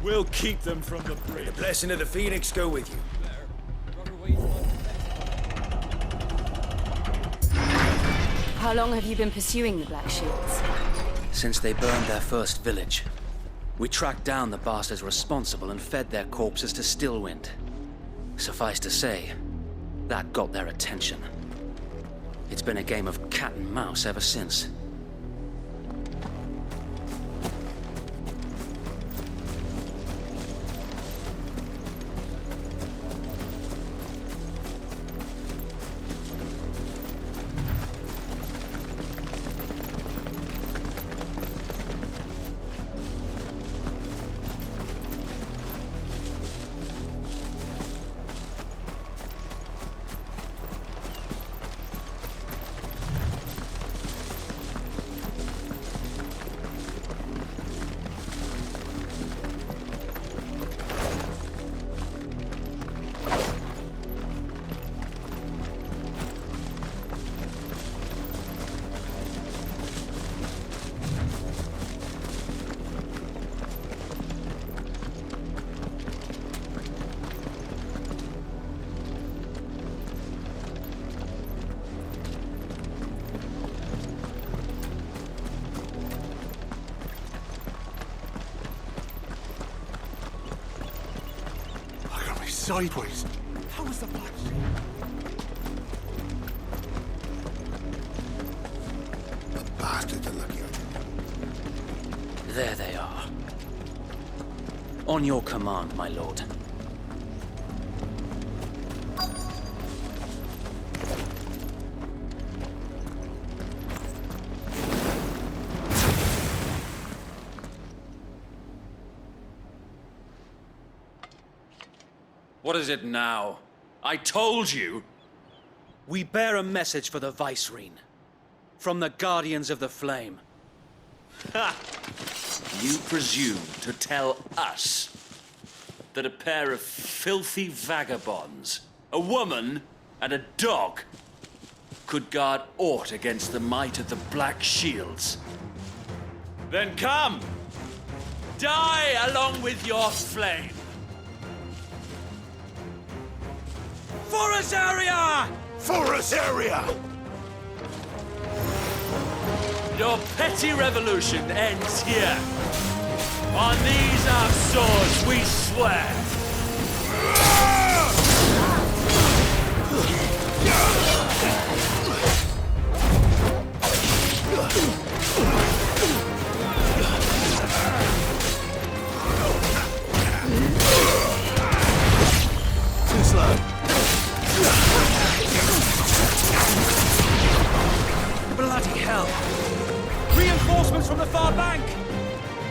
We'll keep them from the bridge. The blessing of the Phoenix go with you. How long have you been pursuing the Black Shields? Since they burned their first village. We tracked down the bastards responsible and fed their corpses to Stillwind. Suffice to say, that got their attention. It's been a game of cat and mouse ever since. Sideways. How was the Black Shield? The bastards are lucky. There they are. On your command, my lord. What is it now? I told you! We bear a message for the Vicereine. From the Guardians of the Flame. Ha! You presume to tell us that a pair of filthy vagabonds, a woman and a dog, could guard aught against the might of the Black Shields? Then come! Die along with your flame! For Azaria! For Azaria! Your petty revolution ends here. On these our swords we swear. Too slow. Bloody hell! Reinforcements from the far bank!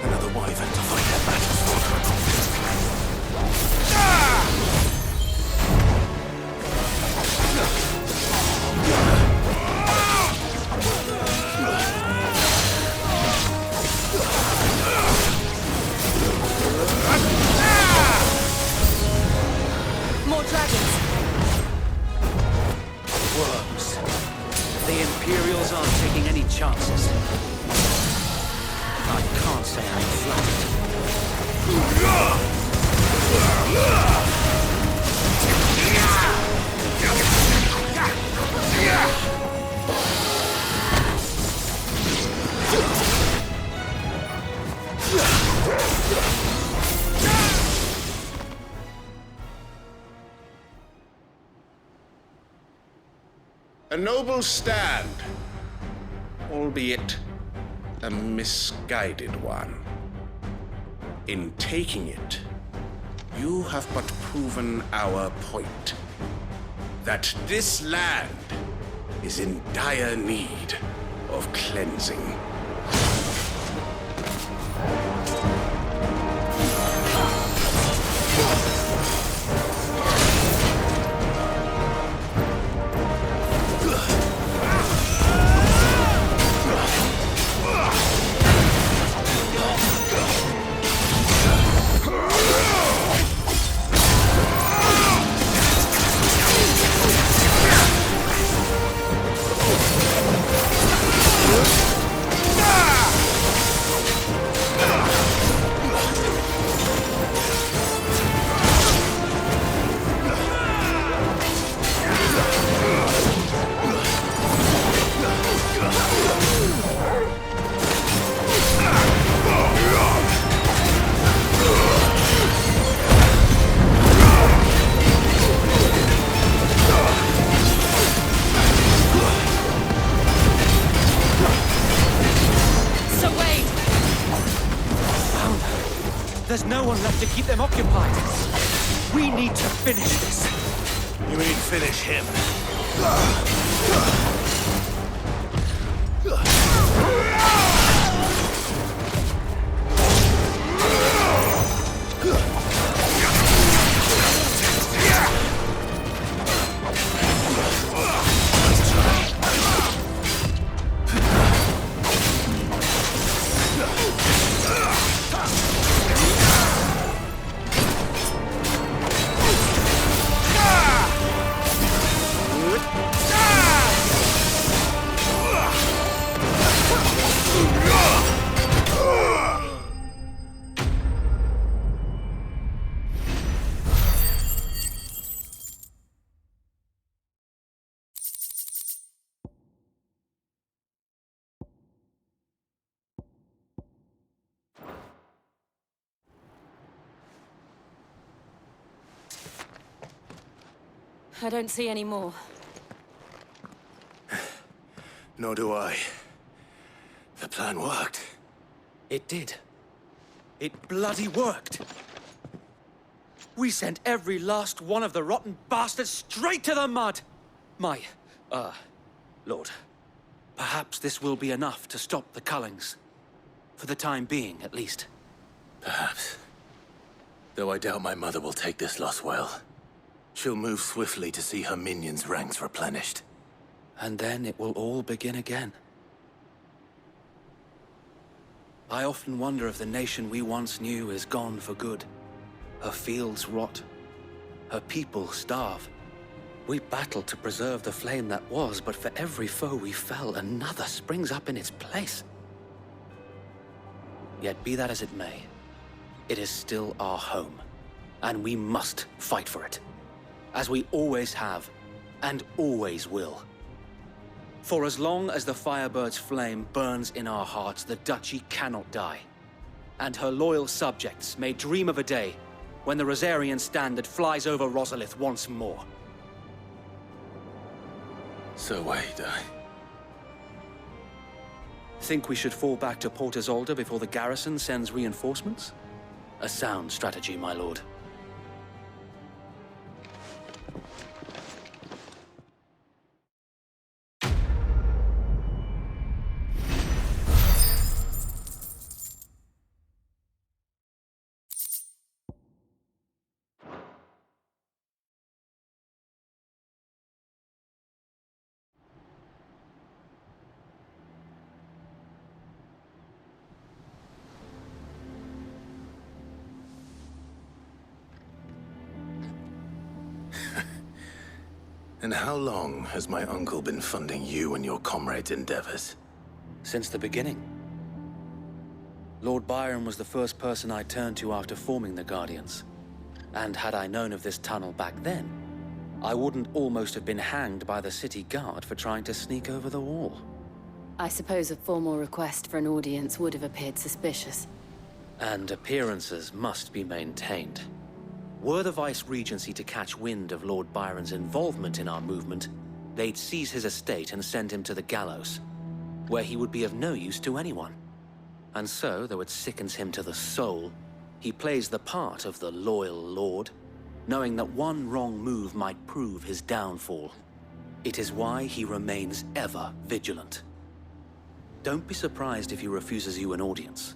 Another wyvern to fight their battles for. More dragons! Worms. The Imperials aren't taking any chances. I can't say I'm flattered. A noble stand, albeit a misguided one. In taking it, you have but proven our point, that this land is in dire need of cleansing. to keep them occupied. We need to finish this. You mean finish him? I don't see any more. Nor do I. The plan worked. It did. It bloody worked. We sent every last one of the rotten bastards straight to the mud! Lord, perhaps this will be enough to stop the Cullings. For the time being, at least. Perhaps. Though I doubt my mother will take this loss well. She'll move swiftly to see her minions' ranks replenished. And then it will all begin again. I often wonder if the nation we once knew is gone for good. Her fields rot. Her people starve. We battled to preserve the flame that was, but for every foe we fell, another springs up in its place. Yet be that as it may, it is still our home, and we must fight for it. As we always have, and always will. For as long as the Firebird's flame burns in our hearts, the Duchy cannot die. And her loyal subjects may dream of a day when the Rosarian standard flies over Rosalith once more. So wait, Think we should fall back to Port Isolde before the garrison sends reinforcements? A sound strategy, my lord. And how long has my uncle been funding you and your comrades' endeavors? Since the beginning. Lord Byron was the first person I turned to after forming the Guardians. And had I known of this tunnel back then, I wouldn't almost have been hanged by the city guard for trying to sneak over the wall. I suppose a formal request for an audience would have appeared suspicious. And appearances must be maintained. Were the Vice-Regency to catch wind of Lord Byron's involvement in our movement, they'd seize his estate and send him to the gallows, where he would be of no use to anyone. And so, though it sickens him to the soul, he plays the part of the loyal lord, knowing that one wrong move might prove his downfall. It is why he remains ever vigilant. Don't be surprised if he refuses you an audience,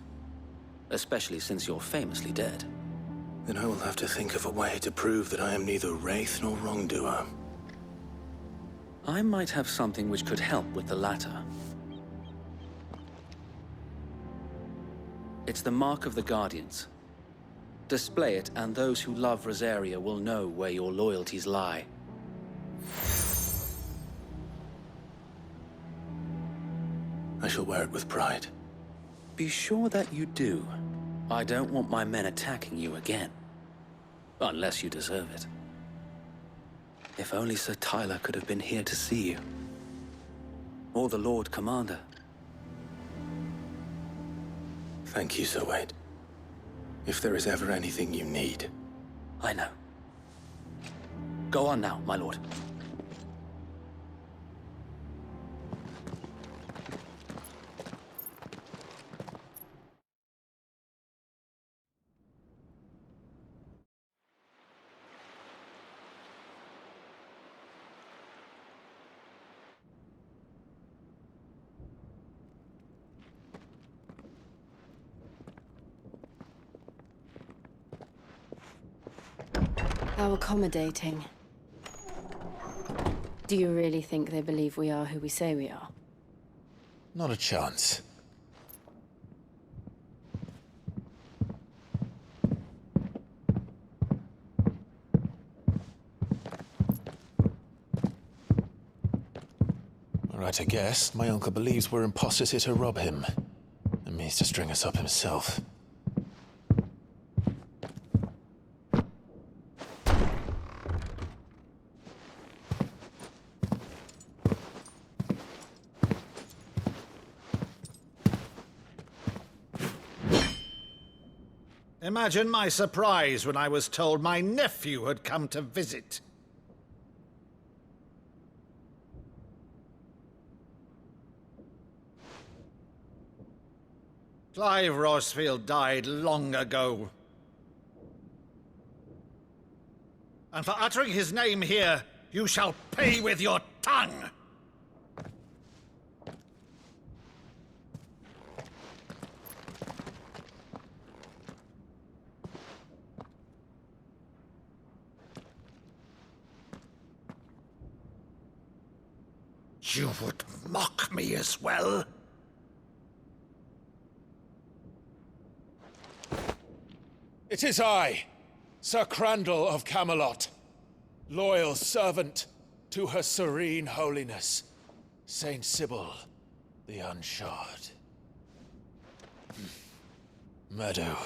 especially since you're famously dead. Then I will have to think of a way to prove that I am neither wraith nor wrongdoer. I might have something which could help with the latter. It's the mark of the Guardians. Display it, and those who love Rosaria will know where your loyalties lie. I shall wear it with pride. Be sure that you do. I don't want my men attacking you again. Unless you deserve it. If only Sir Tyler could have been here to see you. Or the Lord Commander. Thank you, Sir Wade. If there is ever anything you need. I know. Go on now, my lord. How accommodating. Do you really think they believe we are who we say we are? Not a chance. Right, I guess. My uncle believes we're imposters here to rob him. And means to string us up himself. Imagine my surprise when I was told my nephew had come to visit. Clive Rossfield died long ago. And for uttering his name here, you shall pay with your tongue! You would mock me as well? It is I, Sir Crandall of Camelot, loyal servant to Her Serene Holiness, Saint Sybil the Unshod. Meadow,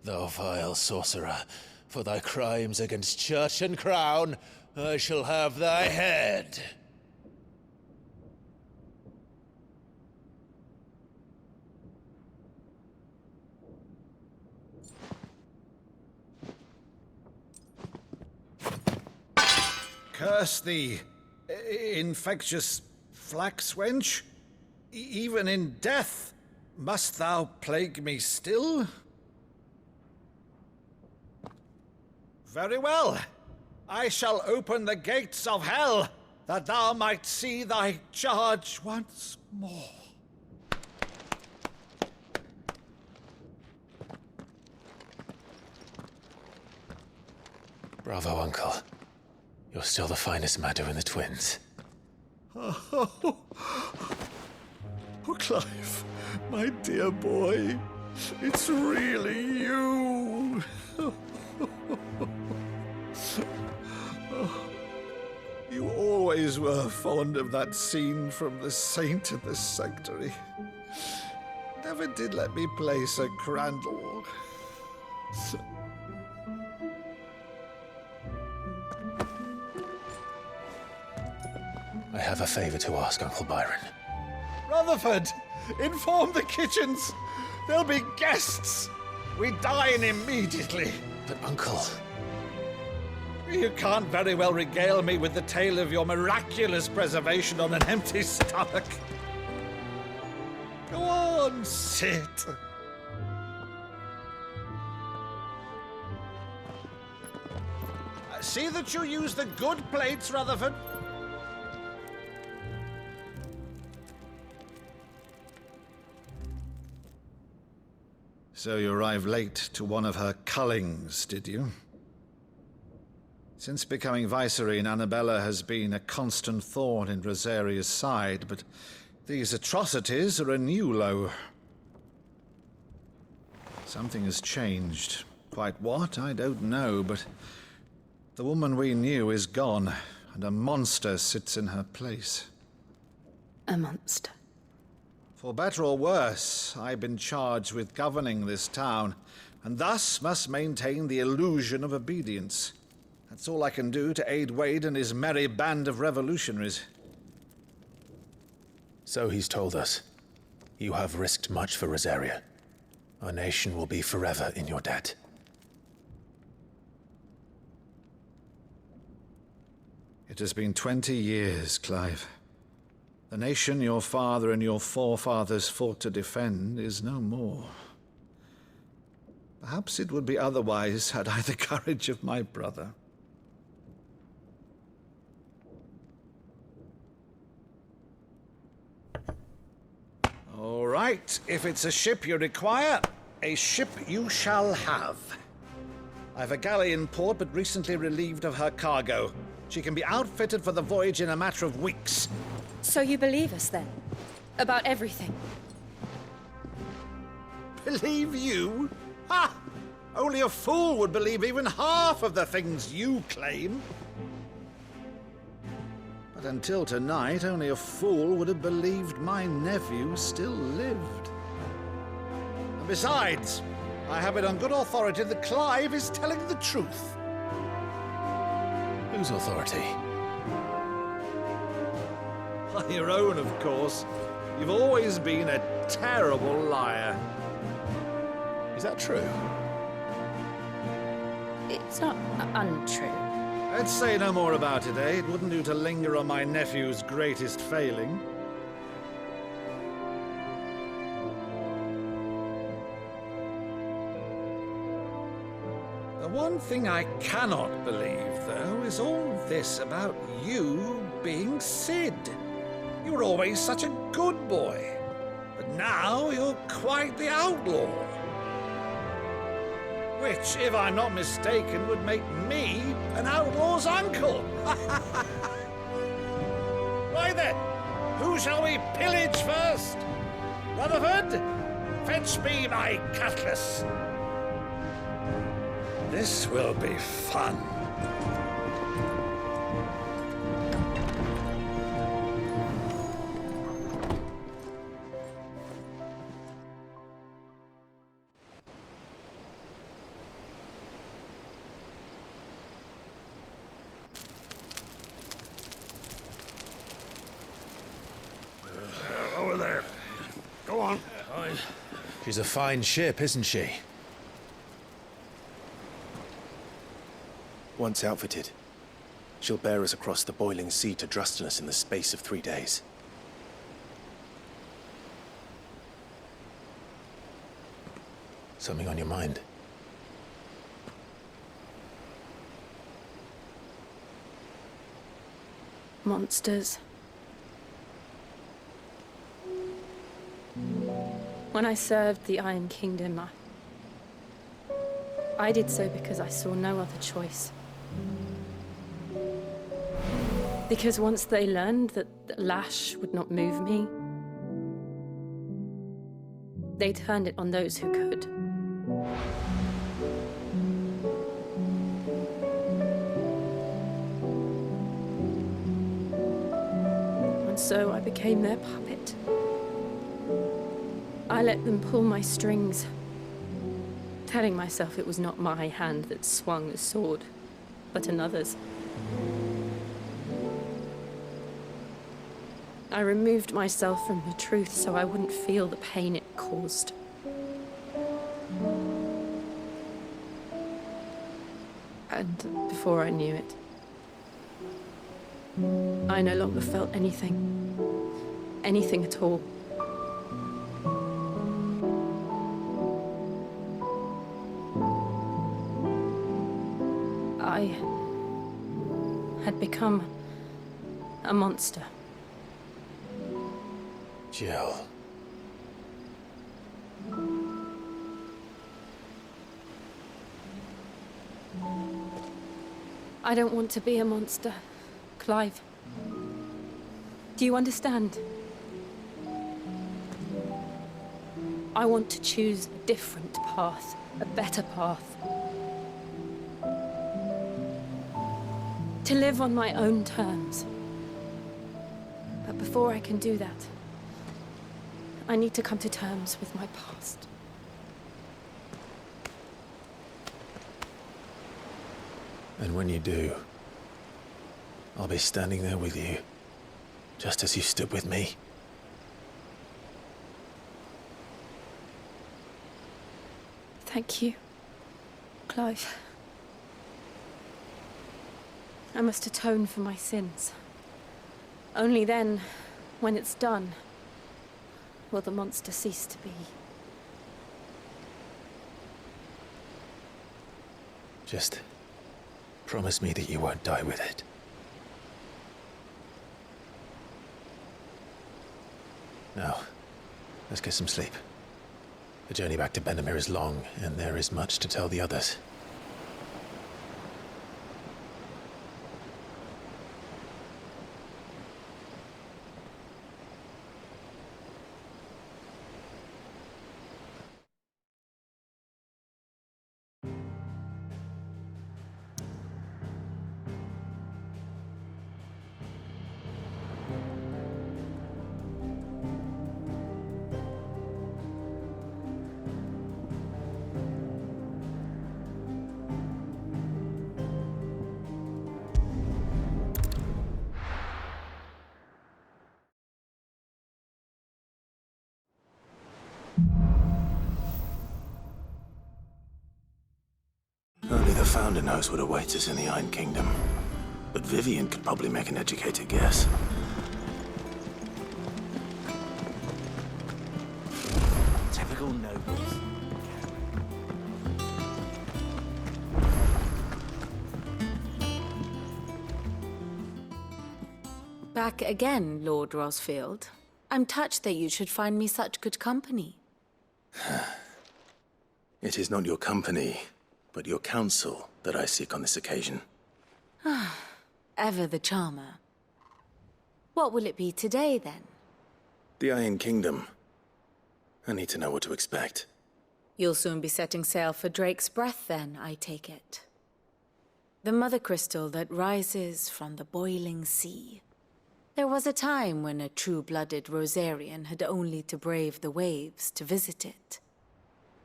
thou vile sorcerer, for thy crimes against church and crown, I shall have thy head. Curse thee, infectious flax wench. Even in death, must thou plague me still? Very well. I shall open the gates of hell, that thou might see thy charge once more. Bravo, Uncle. You're still the finest Meadow in the twins. Oh, Clive, my dear boy, it's really you. You always were fond of that scene from The Saint and the Sanctuary. Never did let me play Sir Crandall. I have a favor to ask, Uncle Byron. Rutherford, inform the kitchens. There'll be guests. We dine immediately. But, Uncle... You can't very well regale me with the tale of your miraculous preservation on an empty stomach. Go on, sit. See that you use the good plates, Rutherford. So you arrived late to one of her cullings, did you? Since becoming Vicereine, Annabella has been a constant thorn in Rosaria's side, but these atrocities are a new low. Something has changed. Quite what, I don't know, but the woman we knew is gone, and a monster sits in her place. A monster. For better or worse, I've been charged with governing this town, and thus must maintain the illusion of obedience. That's all I can do to aid Wade and his merry band of revolutionaries. So he's told us. You have risked much for Rosaria. Our nation will be forever in your debt. It has been 20 years, Clive. The nation your father and your forefathers fought to defend is no more. Perhaps it would be otherwise had I the courage of my brother. All right, if it's a ship you require, a ship you shall have. I've a galley in port, but recently relieved of her cargo. She can be outfitted for the voyage in a matter of weeks. So you believe us, then? About everything? Believe you? Ha! Only a fool would believe even half of the things you claim. But until tonight, only a fool would have believed my nephew still lived. And besides, I have it on good authority that Clive is telling the truth. Whose authority? Your own, of course. You've always been a terrible liar. Is that true? It's not untrue. Let's say no more about it, eh? It wouldn't do to linger on my nephew's greatest failing. The one thing I cannot believe, though, is all this about you being Sid. You were always such a good boy, but now you're quite the outlaw. Which, if I'm not mistaken, would make me an outlaw's uncle. Right then, who shall we pillage first? Rutherford, fetch me my cutlass. This will be fun. Over there. Go on. She's a fine ship, isn't she? Once outfitted, she'll bear us across the boiling sea to Drustinus in the space of 3 days. Something on your mind? Monsters. When I served the Iron Kingdom, I did so because I saw no other choice. Because once they learned that the lash would not move me, they turned it on those who could. And so I became their puppet. I let them pull my strings, telling myself it was not my hand that swung the sword, but another's. I removed myself from the truth so I wouldn't feel the pain it caused. And before I knew it, I no longer felt anything. Anything at all. I had become a monster. Jill. I don't want to be a monster, Clive. Do you understand? I want to choose a different path, a better path. To live on my own terms. But before I can do that, I need to come to terms with my past. And when you do, I'll be standing there with you, just as you stood with me. Thank you, Clive. I must atone for my sins. Only then, when it's done, will the monster cease to be. Just promise me that you won't die with it. Now, let's get some sleep. The journey back to Benamir is long, and there is much to tell the others. founder knows what awaits us in the Iron Kingdom. But Vivian could probably make an educated guess. Typical nobles. Back again, Lord Rosfield. I'm touched that you should find me such good company. It is not your company, but your counsel that I seek on this occasion. Ever the charmer. What will it be today, then? The Iron Kingdom. I need to know what to expect. You'll soon be setting sail for Drake's Breath, then, I take it. The mother crystal that rises from the boiling sea. There was a time when a true-blooded Rosarian had only to brave the waves to visit it.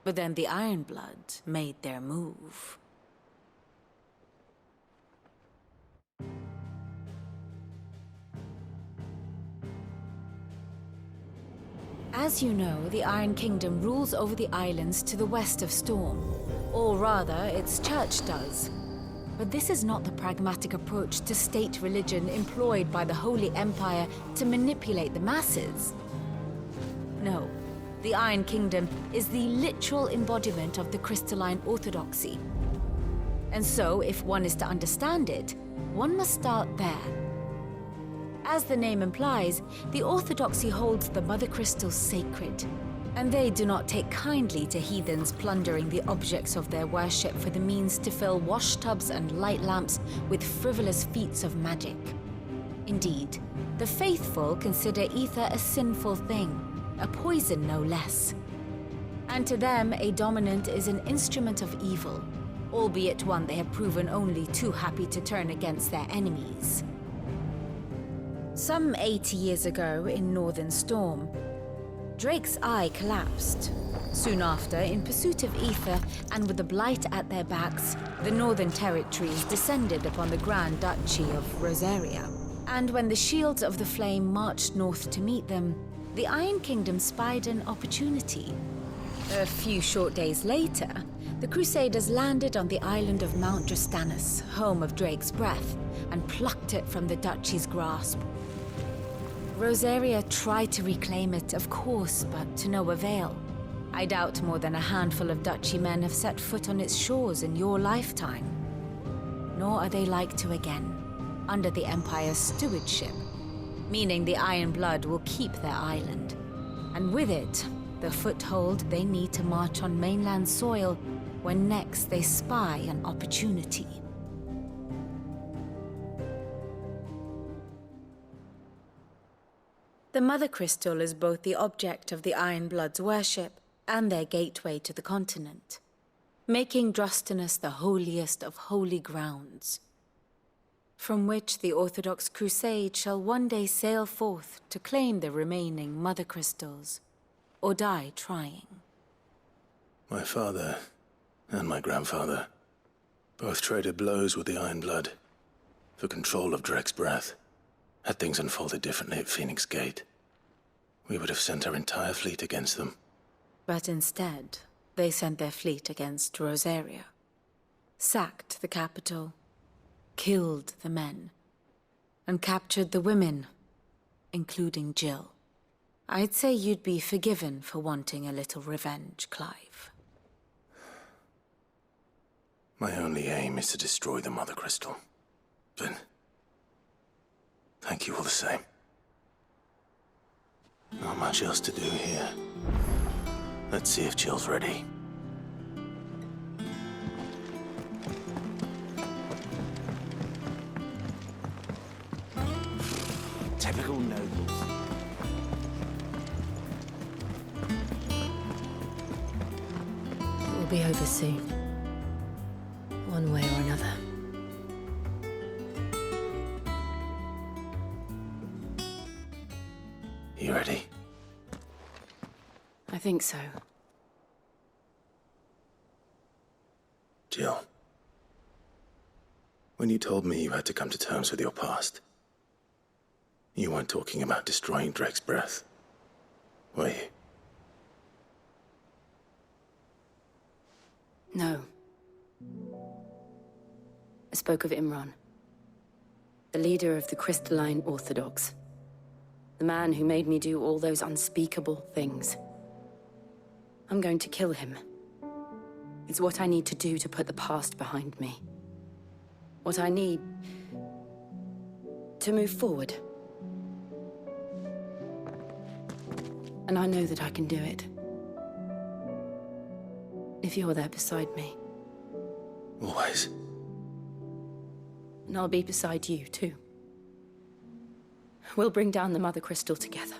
But then the Ironblood made their move. As you know, the Iron Kingdom rules over the islands to the west of Storm. Or rather, its church does. But this is not the pragmatic approach to state religion employed by the Holy Empire to manipulate the masses. No, the Iron Kingdom is the literal embodiment of the crystalline orthodoxy. And so, if one is to understand it, one must start there. As the name implies, the orthodoxy holds the mother crystals sacred, and they do not take kindly to heathens plundering the objects of their worship for the means to fill washtubs and light lamps with frivolous feats of magic. Indeed, the faithful consider ether a sinful thing, a poison no less. And to them, a dominant is an instrument of evil, albeit one they have proven only too happy to turn against their enemies. Some 80 years ago, in Northern Storm, Drake's eye collapsed. Soon after, in pursuit of ether and with the Blight at their backs, the Northern Territories descended upon the Grand Duchy of Rosaria. And when the Shields of the Flame marched north to meet them, the Iron Kingdom spied an opportunity. A few short days later, the Crusaders landed on the island of Mount Drastanus, home of Drake's Breath, and plucked it from the Duchy's grasp. Rosaria tried to reclaim it, of course, but to no avail. I doubt more than a handful of Duchy men have set foot on its shores in your lifetime. Nor are they like to again, under the Empire's stewardship, meaning the Iron Blood will keep their island. And with it, the foothold they need to march on mainland soil when next they spy an opportunity. The Mother Crystal is both the object of the Iron Blood's worship and their gateway to the continent, making Drastanus the holiest of holy grounds, from which the Orthodox Crusade shall one day sail forth to claim the remaining Mother Crystals, or die trying. My father and my grandfather both traded blows with the Iron Blood for control of Drake's Breath. Had things unfolded differently at Phoenix Gate, we would have sent our entire fleet against them. But instead, they sent their fleet against Rosaria, sacked the capital, killed the men, and captured the women, including Jill. I'd say you'd be forgiven for wanting a little revenge, Clive. My only aim is to destroy the Mother Crystal. But thank you all the same. Not much else to do here. Let's see if Jill's ready. Typical nobles. It will be over soon, one way or another. You ready? I think so. Jill, when you told me you had to come to terms with your past, you weren't talking about destroying Drake's Breath, were you? No. I spoke of Imran, the leader of the Crystalline Orthodox. The man who made me do all those unspeakable things. I'm going to kill him. It's what I need to do to put the past behind me. What I need to move forward. And I know that I can do it. If you're there beside me. Always. And I'll be beside you, too. We'll bring down the Mother Crystal together.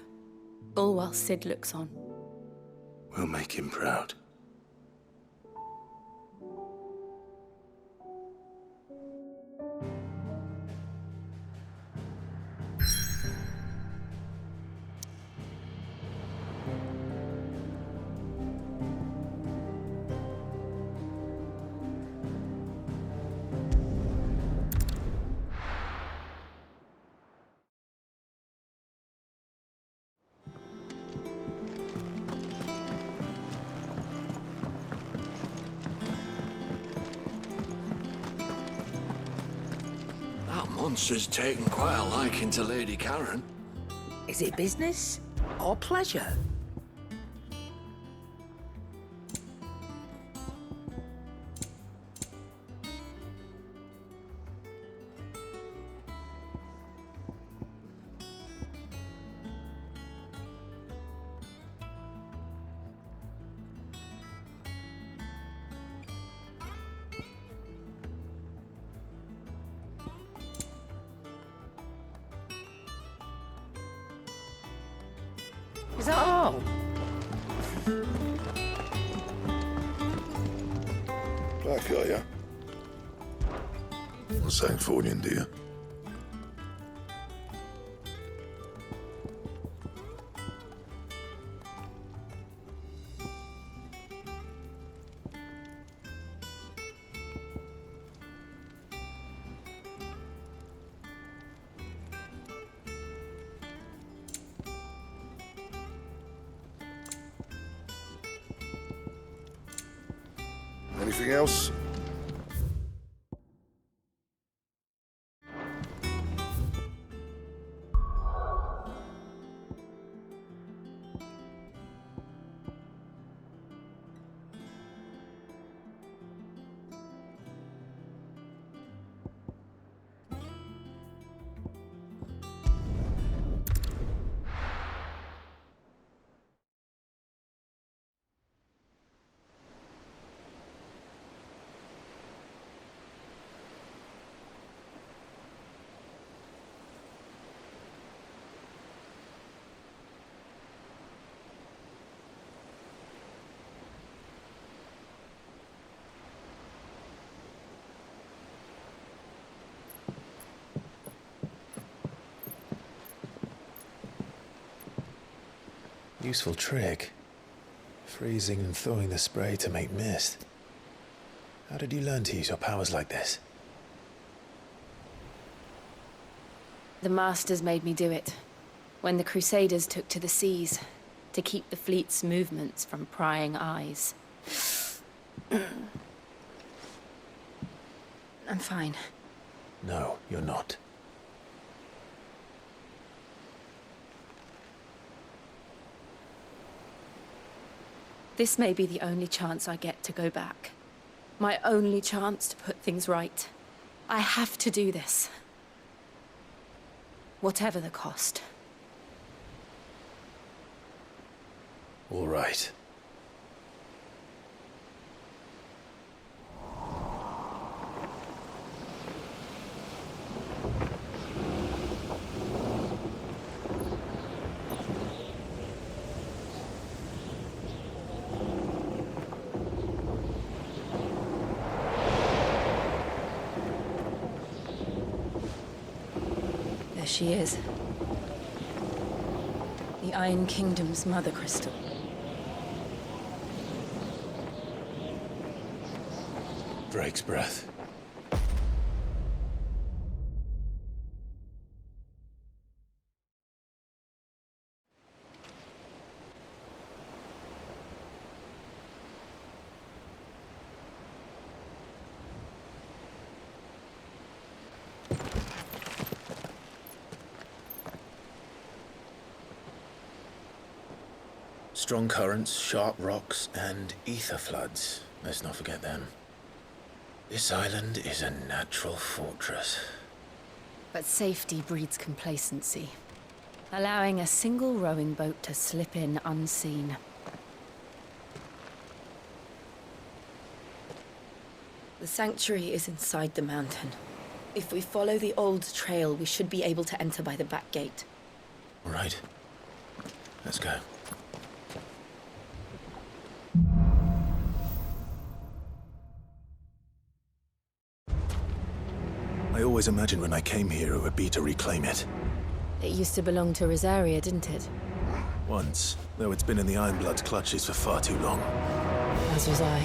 All while Sid looks on. We'll make him proud. That monster's taken quite a liking to Lady Karen. Is it business or pleasure? Is that all? Back, are ya? What's that for you, dear? Anything else? Useful trick. Freezing and thawing the spray to make mist. How did you learn to use your powers like this? The Masters made me do it. When the Crusaders took to the seas, to keep the fleet's movements from prying eyes. I'm fine. No, you're not. This may be the only chance I get to go back. My only chance to put things right. I have to do this. Whatever the cost. All right. There she is. The Iron Kingdom's Mother Crystal. Drake's breath. Strong currents, sharp rocks, and ether floods. Let's not forget them. This island is a natural fortress. But safety breeds complacency, allowing a single rowing boat to slip in unseen. The sanctuary is inside the mountain. If we follow the old trail, we should be able to enter by the back gate. All right. Let's go. I always imagined when I came here it would be to reclaim it. It used to belong to Rosaria, didn't it? Once, though it's been in the Ironblood's clutches for far too long. As was I.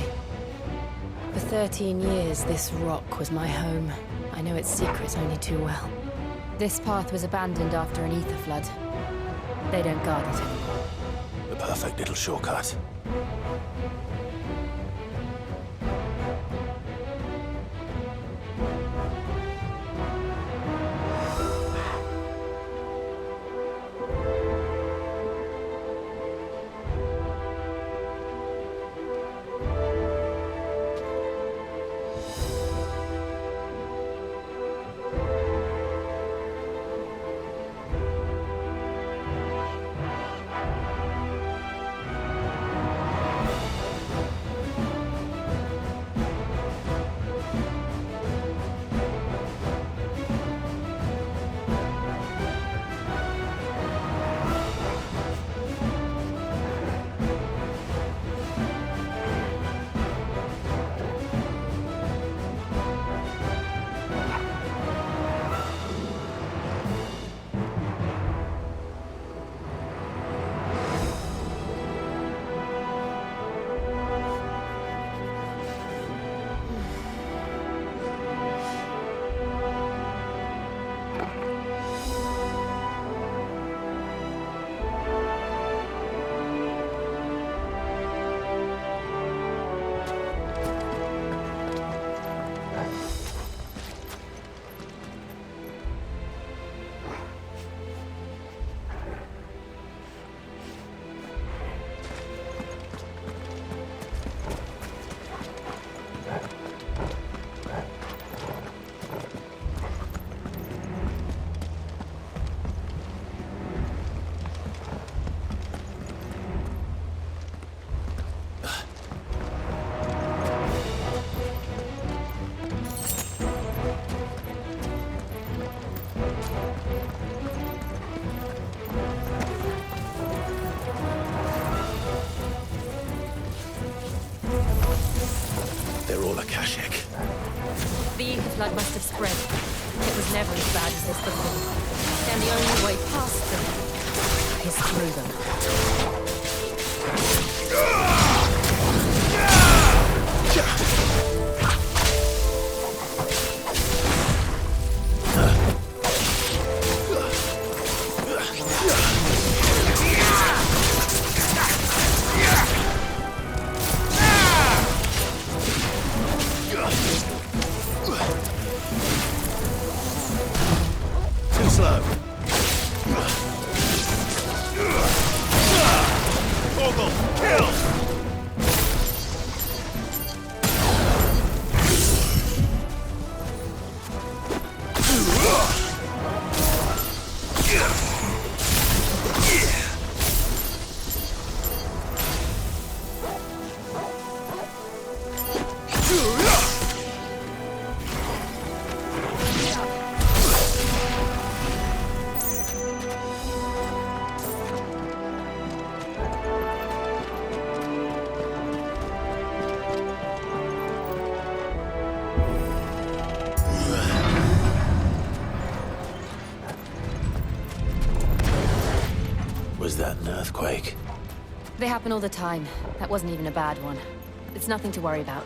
For 13 years, this rock was my home. I know its secrets only too well. This path was abandoned after an ether flood. They don't guard it anymore. The perfect little shortcut. The ether flood must have spread. It was never as bad as this before. And the only way past them is through them. Was that an earthquake? They happen all the time. That wasn't even a bad one. It's nothing to worry about.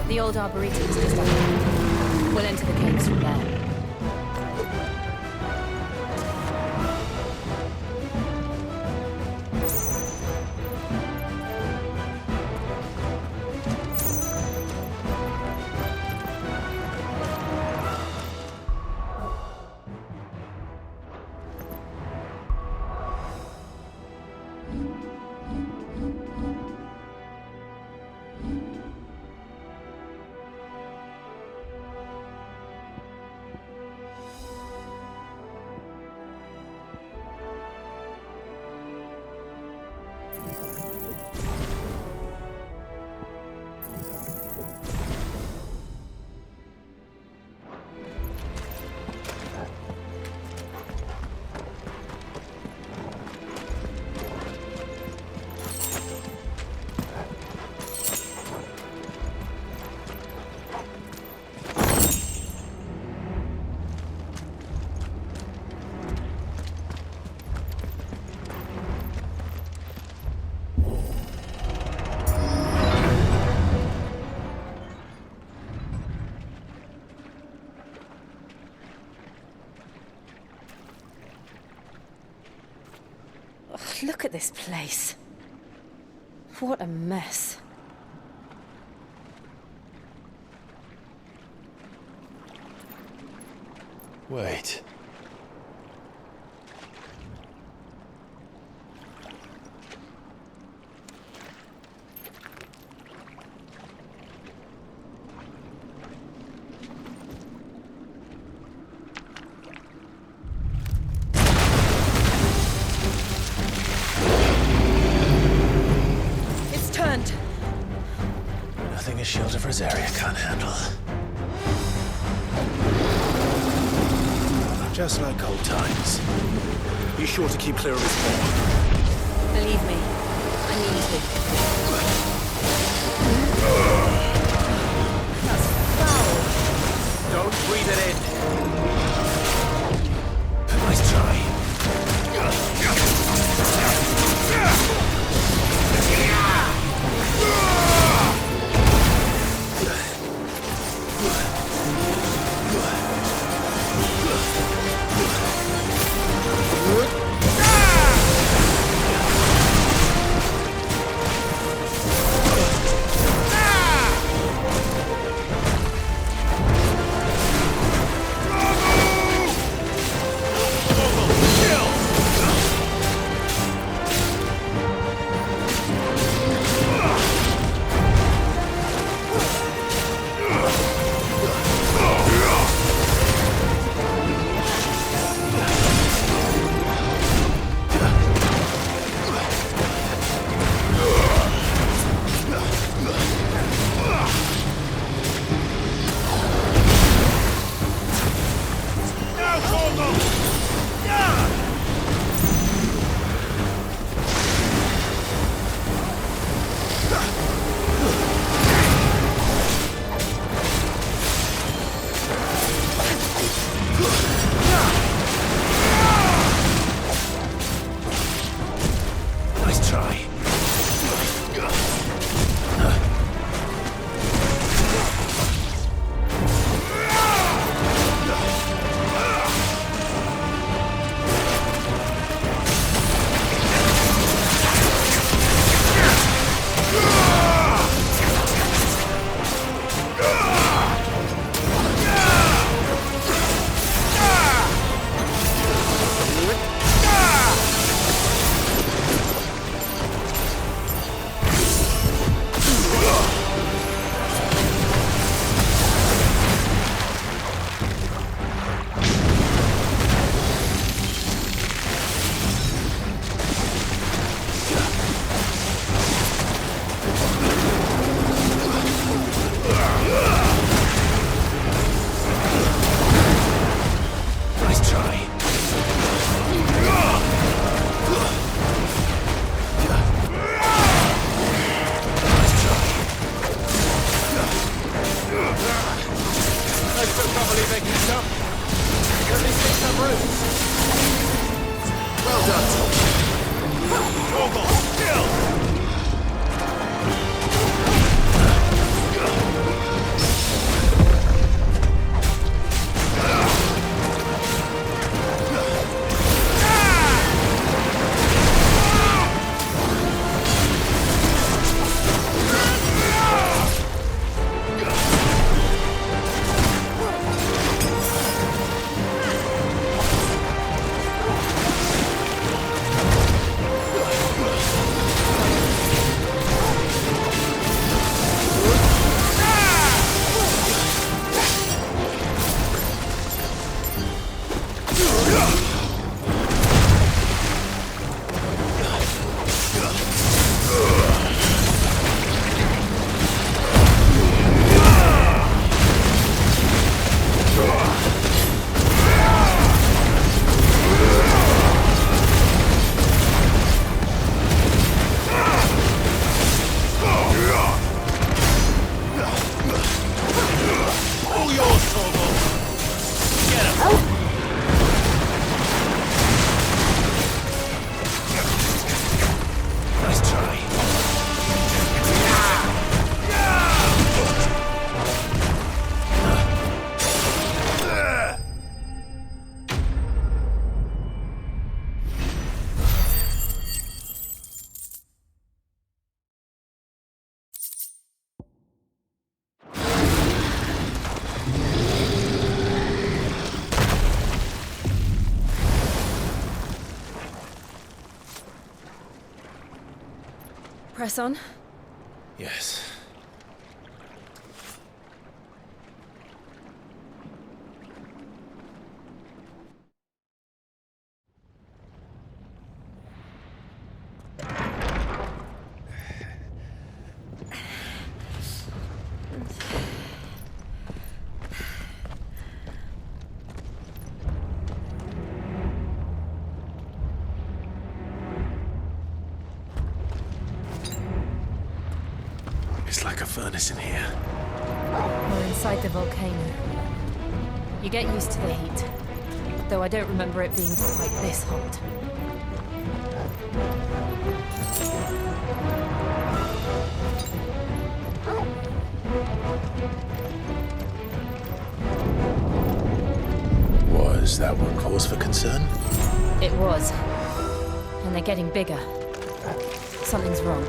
The old arboretum is just up there. We'll enter the caves from there. Look at this place. What a mess. Wait. It's turned. Nothing a shield of Rosaria can't handle. Just like old times. Be sure to keep clear of his paw. Believe me, I need to. That's foul. Don't breathe it in. Nice try. Press on. Yes. It's like a furnace in here. We're inside the volcano. You get used to the heat, though I don't remember it being quite this hot. Was that what cause for concern? It was. And they're getting bigger. Something's wrong.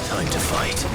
Time to fight.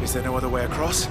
Is there no other way across?